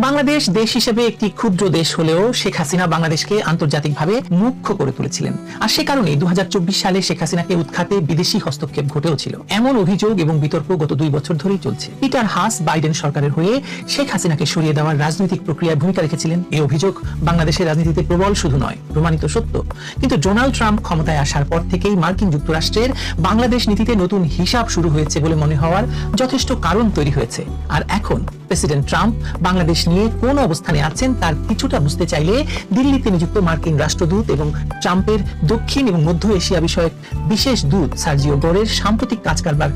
বাংলাদেশ দেশ হিসেবে একটি ক্ষুদ্র দেশ হলেও শেখ হাসিনা বাংলাদেশকে আন্তর্জাতিকভাবে মুখ্য করে তুলেছিলেন। আর সে কারণে 2024 সালে শেখ হাসিনাকে উৎখাতে বিদেশি হস্তক্ষেপ ঘটেও ছিল। এমন অভিযোগ এবং বিতর্ক গত 2 বছর ধরেই চলছে। পিটার হাস বাইডেন সরকারের হয়ে শেখ হাসিনাকে সরিয়ে দেওয়ার রাজনৈতিক প্রক্রিয়ায় ভূমিকা রেখেছিলেন। এই অভিযোগ বাংলাদেশের রাজনীতিতে প্রবল শুধু নয়, প্রমাণিত সত্য। কিন্তু ডোনাল্ড ট্রাম্প ক্ষমতায় আসার পর থেকেই মার্কিন যুক্তরাষ্ট্রের বাংলাদেশ নীতিতে নতুন হিসাব শুরু হয়েছে বলে মনে হওয়ার যথেষ্ট কারণ তৈরি হয়েছে। আর এখন প্রেসিডেন্ট ট্রাম্প বাংলাদেশ নিয়ে কোন অবস্থানে আছেন তার কিছুটা বুঝতে চাইলে দিল্লিতে নিযুক্ত মার্কিন রাষ্ট্রদূত এবং ট্রাম্পের দক্ষিণ এবং মধ্য এশিয়া বিষয়ক বিশেষ দূত সার্জিও গোরের সাম্প্রতিক কাজকারবার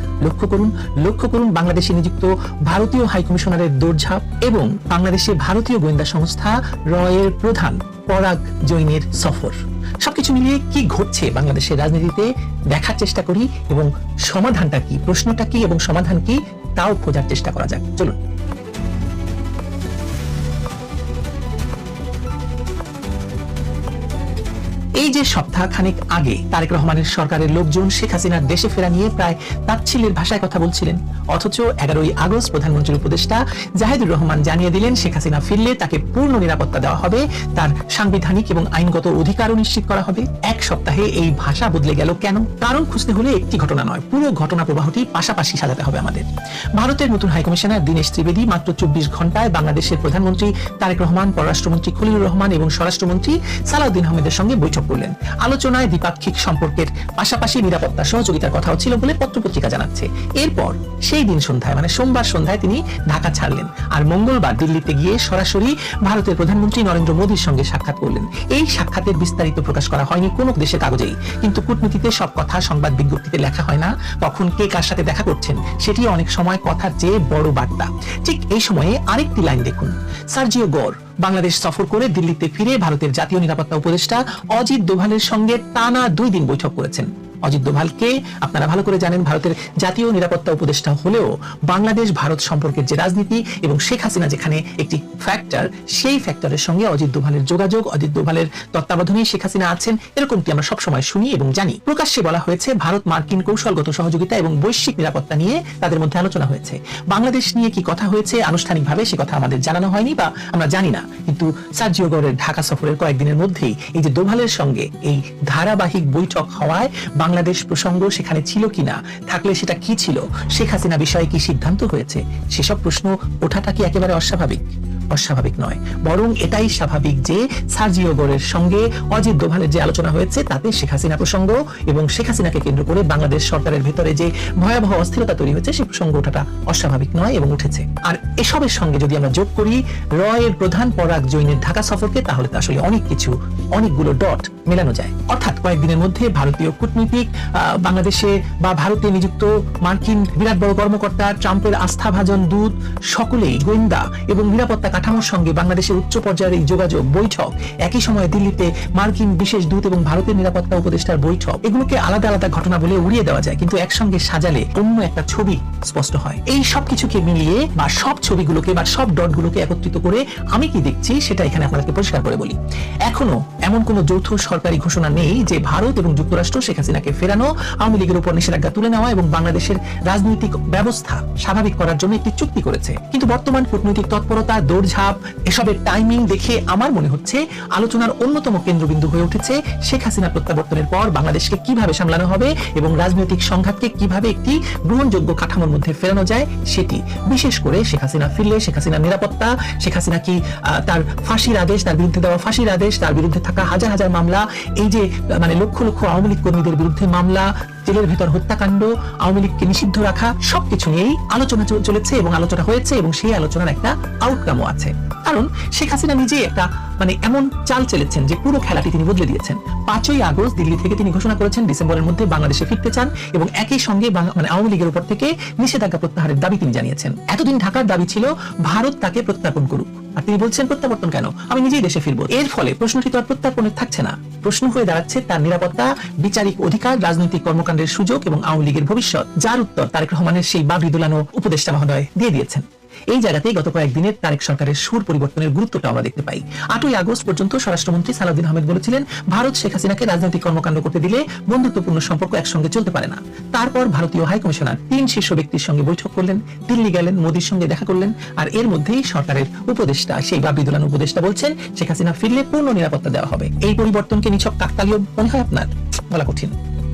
লক্ষ্য করুন বাংলাদেশে নিযুক্ত ভারতীয় হাইকমিশনারের দৌড়ঝাঁপ এবং বাংলাদেশে ভারতীয় গোয়েন্দা সংস্থা রয়ের প্রধান পরাগ জৈনের সফর। সবকিছু মিলিয়ে কি ঘটছে বাংলাদেশের রাজনীতিতে দেখার চেষ্টা করি এবং সমাধানটা কি, প্রশ্নটা কি এবং সমাধান কি তাও খোঁজার চেষ্টা করা যাক। চলুন। এই যে সপ্তাহখানেক আগে তারেক রহমানের সরকারের লোকজন শেখ হাসিনার দেশে ফেরা নিয়ে প্রায় তাচ্ছিল্যের ভাষায় কথা বলছিলেন, অথচ 11ই আগস্ট প্রধানমন্ত্রীর উপদেষ্টা জাহিদুর রহমান জানিয়ে দিলেন শেখ হাসিনা ফিরলে তাকে পূর্ণ নিরাপত্তা দেওয়া হবে, তার সাংবিধানিক এবং আইনগত অধিকারও নিশ্চিত করা হবে। এক সপ্তাহে এই ভাষা বদলে গেল কেন? কারণ খুঁজতে হলে একটি ঘটনা নয়, পুরো ঘটনা প্রবাহটি পাশাপাশি সাজাতে হবে আমাদের। ভারতের নতুন হাইকমিশনার দীনেশ ত্রিবেদী মাত্র 24 ঘন্টায় বাংলাদেশের প্রধানমন্ত্রী তারেক রহমান, পররাষ্ট্রমন্ত্রী খলিলুর রহমান এবং স্বরাষ্ট্রমন্ত্রী সালাউদ্দিন আহমেদের সঙ্গে বৈঠক করলেন। আলোচনায় দ্বিপাক্ষিক সম্পর্কের পাশাপাশি নিরাপত্তা সহযোগিতার কথাও ছিল বলে পত্রপত্রিকা জানাচ্ছে। এরপর সেই দিন সন্ধ্যায় মানে সোমবার সন্ধ্যায় তিনি ঢাকা ছাড়লেন আর মঙ্গলবার দিল্লিতে গিয়ে সরাসরি ভারতের প্রধানমন্ত্রী নরেন্দ্র মোদীর সঙ্গে সাক্ষাৎ করলেন। এই সাক্ষাতের বিস্তারিত প্রকাশ করা হয়নি কোনো দেশের কাগজেই, কিন্তু কূটনীতিতে সব কথা সংবাদ বিজ্ঞপ্তিতে লেখা হয় না। কখন কে কার সাথে দেখা করছেন সেটি অনেক সময় কথার চেয়ে বড় বার্তা। ঠিক এই সময়ে আরেকটি লাইন দেখুন, সার্জিও গোর বাংলাদেশ সফর করে দিল্লিতে ফিরে ভারতের জাতীয় নিরাপত্তা উপদেষ্টা অজিত দোভালের সঙ্গে টানা 2 দিন বৈঠক করেছেন। অজিত দোভালকে আপনারা ভালো করে জানেন, ভারতের জাতীয় নিরাপত্তা উপদেষ্টা হলেও বাংলাদেশ ভারত সম্পর্কের যে রাজনীতি এবং শেখ হাসিনা যেখানে একটি ফ্যাক্টর, সেই ফ্যাক্টরের সঙ্গে অজিত দোভালের যোগাযোগ, অজিত দোভালের তত্ত্বাবধানেই শেখ হাসিনা আছেন, এরকমটি আমরা সবসময় শুনি এবং জানি। প্রকাশ্যে বলা হয়েছে ভারত মার্কিন কৌশলগত সহযোগিতা এবং বৈশ্বিক নিরাপত্তা নিয়ে তাদের মধ্যে আলোচনা হয়েছে। বাংলাদেশ নিয়ে কি কথা হয়েছে আনুষ্ঠানিকভাবে সে কথা আমাদের জানানো হয়নি বা আমরা জানি না, কিন্তু সার্জিও গোরের ঢাকা সফরের কয়েকদিনের মধ্যেই এই যে দোভালের সঙ্গে এই ধারাবাহিক বৈঠক হওয়ায় বাংলাদেশ প্রসঙ্গ সেখানে ছিল কিনা, থাকলে সেটা কি ছিল, শেখ হাসিনা বিষয়ে কি সিদ্ধান্ত হয়েছে, সেসব প্রশ্ন ওঠাটা কি একেবারে অস্বাভাবিক? অস্বাভাবিক নয়, বরং এটাই স্বাভাবিক যে সার্জিও গোরের সঙ্গে অজিত দোভালের যে আলোচনা হয়েছে তাতে শেখ হাসিনা প্রসঙ্গ এবং শেখ হাসিনাকে কেন্দ্র করে বাংলাদেশ সরকারের ভেতরে যে ভয়াবহ অস্থিরতা তৈরি হয়েছে সেই প্রসঙ্গ ওঠাটা অস্বাভাবিক নয় এবং উঠেছে। আর এসবের সঙ্গে যদি আমরা যোগ করি রয়ের প্রধান পরাগ জৈনের ঢাকা সফরকে, তাহলে তো আসলে অনেকগুলো ডট মেলানো যায়। অর্থাৎ কয়েকদিনের মধ্যে ভারতীয় কূটনীতিক, বাংলাদেশে বা ভারতে নিযুক্ত মার্কিন বিরাট বড় কর্মকর্তা, ট্রাম্পের আস্থাভাজন দূত, সকলেই গোয়েন্দা এবং নিরাপত্তা কাঠামোর সঙ্গে বাংলাদেশের উচ্চ পর্যায়ের এই যোগাযোগ বৈঠক, একই সময়ে দিল্লিতে মার্কিন বিশেষ দূত এবং ভারতের নিরাপত্তা উপদেষ্টার বৈঠক, এগুলোকে আলাদা আলাদা ঘটনা বলে উড়িয়ে দেওয়া যায়, কিন্তু একসঙ্গে সাজালে অন্য একটা ছবি স্পষ্ট হয়। এই সব কিছুকে মিলিয়ে বা সব ছবিগুলোকে বা সব ডটগুলোকে একত্রিত করে আমি কি দেখছি সেটা এখানে আপনাদেরকে পরিষ্কার করে বলি। এখনো এমন কোন যৌথ সরকারি ঘোষণা নেই যে ভারত এবং যুক্তরাষ্ট্র শেখ হাসিনাকে ফেরানো, আওয়ামী লীগের উপর নিষেধাজ্ঞা তুলে নেওয়া এবং বাংলাদেশের রাজনৈতিক ব্যবস্থা স্বাভাবিক করার জন্য একটি চুক্তি করেছে। কিন্তু বর্তমান কূটনৈতিক তৎপরতা, দৌড়ঝাঁপ, এসবের টাইমিং দেখে আমার মনে হচ্ছে আলোচনার অন্যতম কেন্দ্রবিন্দু হয়ে উঠেছে শেখ হাসিনা প্রত্যাবর্তনের পর বাংলাদেশকে কিভাবে সামলানো হবে এবং রাজনৈতিক সংঘাতকে কিভাবে একটি গ্রহণযোগ্য কাঠামোর মধ্যে ফেরানো যায় সেটি। বিশেষ করে শেখ হাসিনা ফিরলে শেখ হাসিনার নিরাপত্তা, শেখ হাসিনা কি তার ফাঁসির আদেশ, তার বিরুদ্ধে দেওয়া ফাঁসির আদেশ, তার বিরুদ্ধে থাকা হাজার হাজার মামলা, এই যে মানে লক্ষ লক্ষ আওয়ামী লীগ কর্মীদের বিরুদ্ধে মামলা, জেলের ভেতর হত্যাকাণ্ড, আওয়ামী লীগকে নিষিদ্ধ রাখা, সবকিছু নিয়েই আলোচনা চলেছে এবং আলোচনা হয়েছে এবং সেই আলোচনার একটা আউটকামও আছে। কারণ শেখ হাসিনা নিজেই একটা মানে এমন চাল চেলেছেন যে পুরো খেলাটি তিনি বদলে দিয়েছেন। 5ই আগস্ট দিল্লি থেকে তিনি ঘোষণা করেছেন ডিসেম্বরের মধ্যে বাংলাদেশে ফিরতে চান এবং একই সঙ্গে মানে আওয়ামী লীগের উপর থেকে নিষেধাজ্ঞা প্রত্যাহারের দাবি তিনি জানিয়েছেন। এতদিন ঢাকার দাবি ছিল ভারত তাকে প্রত্যার্পণ করুক, আর তিনি বলছেন প্রত্যাবর্তন কেন, আমি নিজেই দেশে ফিরবো। এর ফলে প্রশ্নটি তো আর প্রত্যার্পণের থাকছে না, প্রশ্ন হয়ে দাঁড়াচ্ছে তার নিরাপত্তা, বিচারিক অধিকার, রাজনৈতিক কর্মকাণ্ডের সুযোগ এবং আওয়ামী লীগের ভবিষ্যৎ, যার উত্তর তারেক রহমানের সেই বাবরি দোলানো উপদেষ্টা মহোদয় দিয়ে দিয়েছেন। এই জায়গাতেই গত কয়েকদিনের তারেক সরকারের সুর পরিবর্তনের গুরুত্বটা আমরা দেখতে পাই। 8ই আগস্ট পর্যন্ত স্বরাষ্ট্রমন্ত্রী সালাউদ্দিন আহমেদ বলেছিলেন, ভারত শেখ হাসিনাকে রাজনৈতিক কর্মকাণ্ড করতে দিলে বন্ধুত্বপূর্ণ সম্পর্ক একসঙ্গে চলতে পারে না। তারপর ভারতীয় হাই কমিশনার 3 শীর্ষ ব্যক্তির সঙ্গে বৈঠক করলেন, দিল্লি গেলেন, মোদীর সঙ্গে দেখা করলেন, আর এর মধ্যেই সরকারের উপদেষ্টা, সেই বাবিদুলান উপদেষ্টা বলছেন শেখ হাসিনা ফিরলে পূর্ণ নিরাপত্তা দেওয়া হবে। এই পরিবর্তনকে নিছক কাকতালীয় মনে হয় আপনার? বলা কঠিন,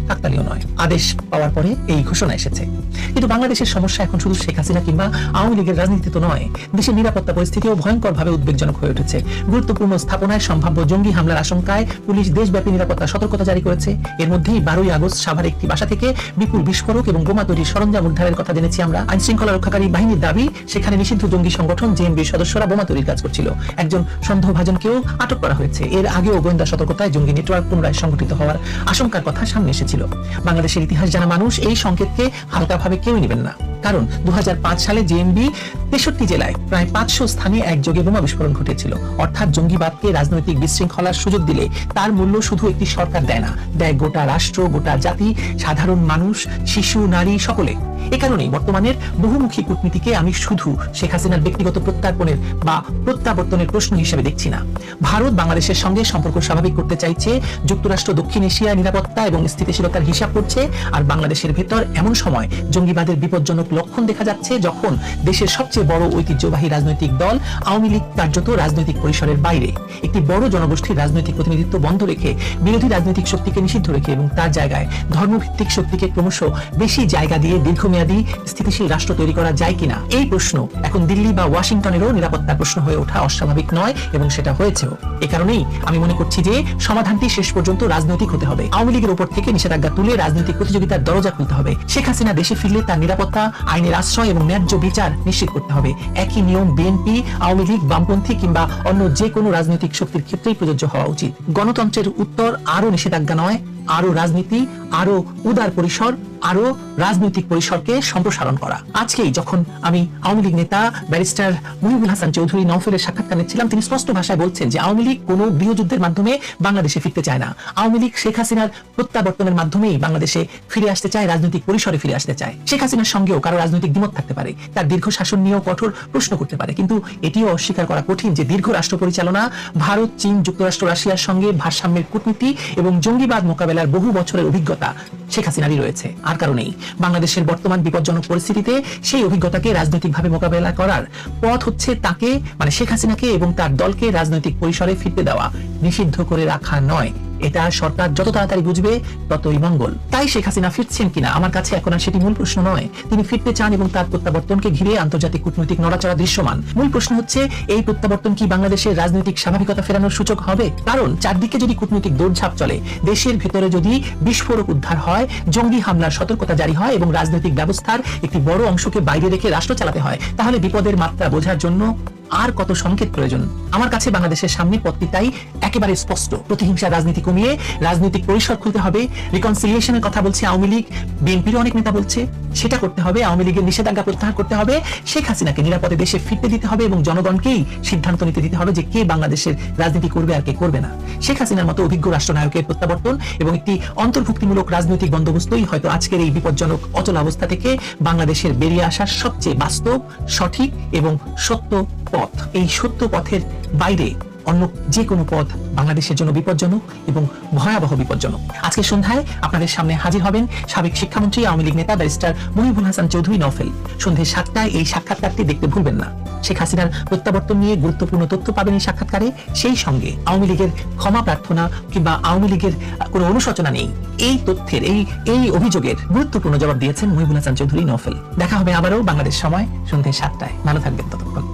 কাকতালীয় নয়। আদেশ পাওয়ার পরে এই ঘোষণা এসেছে। কিন্তু বাংলাদেশের সমস্যা এখন শুধু শেখ হাসিনা কিংবা আওয়ামী লীগের রাজনীতি তো নয়, দেশের নিরাপত্তা পরিস্থিতিও ভয়ঙ্করভাবে উদ্বেগজনক হয়ে উঠেছে। গুরুত্বপূর্ণ স্থাপনায় সম্ভাব্য জঙ্গি হামলার আশঙ্কায় পুলিশ দেশব্যাপী নিরাপত্তা সতর্কতা জারি করেছে। এর মধ্যেই 12ই আগস্ট সাভার একটি বাসা থেকে বিপুল বিস্ফোরক এবং বোমা তৈরির সরঞ্জাম উদ্ধারের কথা জেনেছি আমরা। আইন শৃঙ্খলা রক্ষাকারী বাহিনীর দাবি, সেখানে নিষিদ্ধ জঙ্গি সংগঠন জেএমবির সদস্যরা বোমা তৈরির কাজ করছিল। একজন সন্দেহভাজনকেও আটক করা হয়েছে। এর আগেও গোয়েন্দা সতর্কতায় জঙ্গি নেটওয়ার্ক পুনরায় সংগঠিত হওয়ার আশঙ্কার কথা সামনে এসেছিল। বাংলাদেশের ইতিহাস জানা মানুষ এই সংকেতকে হালকাভাবে কেউই নেবেন না। কারণ 2005 সালে জেএমবি 63 জেলায় প্রায় 500 স্থানে একযোগে বোমা বিস্ফোরণ ঘটেছিল। অর্থাৎ জঙ্গিবাদকে রাজনৈতিক বিশৃঙ্খলার সুযোগ দিলে তার মূল্য শুধু একটি সরকার দেয় না, দেয় গোটা রাষ্ট্র, গোটা জাতি, সাধারণ মানুষ, শিশু, নারী, সকলে। এ কারণেই বর্তমানের বহুমুখী কূটনীতিকে আমি শুধু শেখ হাসিনার ব্যক্তিগত প্রত্যার্পণের বা প্রত্যাবর্তনের প্রশ্ন হিসেবে দেখছি না। ভারত বাংলাদেশের সঙ্গে সম্পর্ক স্বাভাবিক করতে চাইছে, যুক্তরাষ্ট্র দক্ষিণ এশিয়ার নিরাপত্তা এবং স্থিতিশীলতার হিসাব করছে, আর বাংলাদেশের ভেতর এমন সময় জঙ্গিবাদের বিপজ্জনক লক্ষণ দেখা যাচ্ছে যখন দেশের সবচেয়ে বড় ঐতিহ্যবাহী রাজনৈতিক দল আওয়ামী লীগ কার্যত রাজনৈতিক পরিসরের বাইরে, একটি বড় জনগোষ্ঠীর রাজনৈতিক প্রতিনিধিত্ব বন্ধ রেখে, বিরোধী রাজনৈতিক শক্তিকে নিষিদ্ধ রেখে এবং তার জায়গায় ধর্মভিত্তিক শক্তিকে ক্রমশ বেশি জায়গা দিয়ে দীর্ঘমেয়াদী স্থিতিশীল রাষ্ট্র তৈরি করা যায় কিনা, এই প্রশ্ন এখন দিল্লি বা ওয়াশিংটনেরও নিরাপত্তার প্রশ্ন হয়ে ওঠা অস্বাভাবিক নয়, এবং সেটা হয়েছেও। এ কারণেই আমি মনে করছি যে সমাধানটি শেষ পর্যন্ত রাজনৈতিক হতে হবে। আওয়ামী লীগের উপর থেকে নিষেধাজ্ঞা তুলে রাজনৈতিক প্রতিযোগিতার দরজা খুলতে হবে। শেখ হাসিনা দেশে ফিরলে তার নিরাপত্তা, আইনের আশ্রয় এবং ন্যায্য বিচার নিশ্চিত করতে হবে। একই নিয়ম বিএনপি, আওয়ামী লীগ, বামপন্থী কিংবা অন্য যে কোনো রাজনৈতিক শক্তির ক্ষেত্রেই প্রযোজ্য হওয়া উচিত। গণতন্ত্রের উত্তর আরো নিষেধাজ্ঞা নয়, আরো রাজনীতি, আরো উদার পরিসর, আরো রাজনৈতিক পরিসরকে সম্প্রসারণ করা। আজকেই যখন আমি আওয়ামী লীগ নেতা ব্যারিস্টার মুহিবুল হাসান চৌধুরী নওফেলের সাক্ষাৎকার নিচ্ছিলাম, তিনি স্পষ্ট ভাষায় বলছেন যে আওয়ামী লীগ কোনো গৃহযুদ্ধের মাধ্যমে বাংলাদেশে ফিরতে চায় না। আওয়ামী লীগ শেখ হাসিনার প্রত্যাবর্তনের মাধ্যমেই বাংলাদেশে ফিরে আসতে চায়, রাজনৈতিক পরিসরে ফিরে আসতে চায়। শেখ হাসিনার সঙ্গেও কারো রাজনৈতিক দ্বিমত থাকতে পারে, তার দীর্ঘ শাসন নিয়েও কঠোর প্রশ্ন করতে পারে, কিন্তু এটিও অস্বীকার করা কঠিন যে দীর্ঘ রাষ্ট্র পরিচালনা, ভারত, চীন, যুক্তরাষ্ট্র, রাশিয়ার সঙ্গে ভারসাম্যের কূটনীতি এবং জঙ্গিবাদ মোকাবেলার বহু বছরের অভিজ্ঞতা শেখ হাসিনারই রয়েছে। আর কারণেই বাংলাদেশের বর্তমান বিপজ্জনক পরিস্থিতিতে সেই অভিজ্ঞতাকে রাজনৈতিকভাবে মোকাবেলা করার পথ হচ্ছে তাকে, মানে শেখ হাসিনাকে এবং তার দলকে রাজনৈতিক পরিসরে ফিরতে দেওয়া, নিষিদ্ধ করে রাখা নয়। এটা সরকার যত তাড়াতাড়ি বুঝবে ততই মঙ্গল। তাই শেখ হাসিনা ফিরছেন কিনা আমার কাছে এখন আর সেটি মূল প্রশ্ন নয়। তিনি ফিরতে চান এবং তার প্রত্যাবর্তনকে ঘিরে আন্তর্জাতিক কূটনৈতিক নড়াচড়া দৃশ্যমান। মূল প্রশ্ন হচ্ছে এই প্রত্যাবর্তন কি বাংলাদেশের রাজনৈতিক স্বাভাবিকতা ফেরানোর সূচক হবে? কারণ চারদিকে যদি কূটনৈতিক দৌড়ঝাঁপ চলে, দেশের ভেতরে যদি বিস্ফোরক উদ্ধার হয়, জঙ্গি হামলার সতর্কতা জারি হয় এবং রাজনৈতিক ব্যবস্থার একটি বড় অংশকে বাইরে রেখে রাষ্ট্র চালাতে হয়, তাহলে বিপদের মাত্রা বোঝার জন্য আর কত সংকেত প্রয়োজন? আমার কাছে বাংলাদেশের সামনে পথটি তাই একেবারে স্পষ্ট। প্রতিহিংসা রাজনীতি কমিয়ে রাজনৈতিক পরিসর খুলতে হবে। রিকনসিলিয়েশনের কথা বলছে আওয়ামী লীগ, বিএনপির অনেক নেতা বলছে, সেটা করতে হবে। আওয়ামী লীগের নিষেধাজ্ঞা প্রত্যাহার করতে হবে। শেখ হাসিনাকে নিরাপদে দেশে ফিরতে দিতে হবে এবং জনগণকেই সিদ্ধান্ত নিতে দিতে হবে যে কে বাংলাদেশের রাজনীতি করবে আর কে করবে না। শেখ হাসিনার মতো অভিজ্ঞ রাষ্ট্রনায়কের প্রত্যাবর্তন এবং একটি অন্তর্ভুক্তিমূলক রাজনৈতিক বন্দোবস্তই হয়তো আজকের এই বিপজ্জনক অচল অবস্থা থেকে বাংলাদেশের বেরিয়ে আসার সবচেয়ে বাস্তব, সঠিক এবং সত্য পথ। এই সত্য পথের বাইরে অন্য যে কোনো পথ বাংলাদেশের জন্য বিপজ্জনক এবং ভয়াবহ বিপজ্জনক। আজকে সন্ধ্যায় আপনাদের সামনে হাজির হবেন সাবেক শিক্ষামন্ত্রী, আওয়ামী লীগ নেতা ব্যারিস্টার মুহিবুল হাসান চৌধুরী নওফেল। সন্ধ্যে 7টায় এই সাক্ষাৎকারটি দেখতে ভুলবেন না। শেখ হাসিনার প্রত্যাবর্তন নিয়ে গুরুত্বপূর্ণ তথ্য পাবেন এই সাক্ষাৎকারে। সেই সঙ্গে আওয়ামী লীগের ক্ষমা প্রার্থনা কিংবা আওয়ামী লীগের কোনো অনুশোচনা নেই, এই তথ্যের এই অভিযোগের গুরুত্বপূর্ণ জবাব দিয়েছেন মুহিবুল হাসান চৌধুরী নওফেল। দেখা হবে আবারও বাংলাদেশ সময় সন্ধ্যে 7টায়। ভালো থাকবেন ততক্ষণ।